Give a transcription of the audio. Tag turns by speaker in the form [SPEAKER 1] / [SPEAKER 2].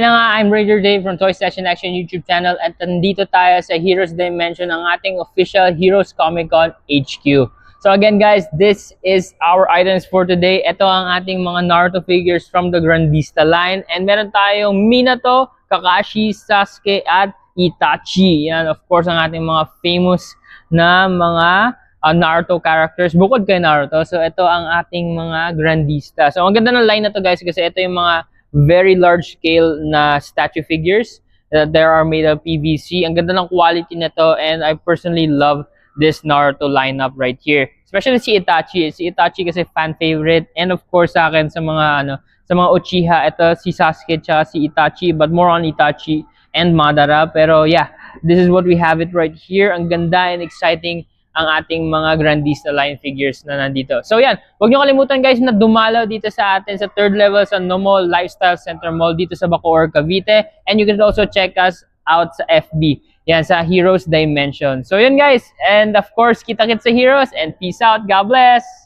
[SPEAKER 1] na nga, I'm Raider Dave from Toy Session Action YouTube channel at nandito tayo sa Heroes Dimension, ang ating official Heroes Comic Con HQ. So again guys, this is our items for today. Ito ang ating mga Naruto figures from the Grandista line. And meron tayong Minato, Kakashi, Sasuke, at Itachi. Yan, of course, ang ating mga famous na mga Naruto characters bukod kay Naruto. So ito ang ating mga Grandista. So ang ganda ng line na to guys kasi ito yung mga very large scale na statue figures that there are made of PVC. Ang ganda ng quality nito and I personally love this Naruto lineup right here. Especially si Itachi. Si Itachi kasi fan favorite and of course sa akin sa mga sa mga Uchiha, ito si Sasuke at si Itachi, but more on Itachi and Madara. Pero yeah, this is what we have it right here. Ang ganda and exciting ang ating mga Grandista line figures na nandito. So yan, huwag nyo kalimutan guys na dumalaw dito sa atin sa 3rd level sa Nomol Lifestyle Center Mall dito sa Bacoor, Cavite. And you can also check us out sa FB. Yan, sa Heroes Dimension. So yun guys, and of course, kita-kits sa Heroes and peace out. God bless!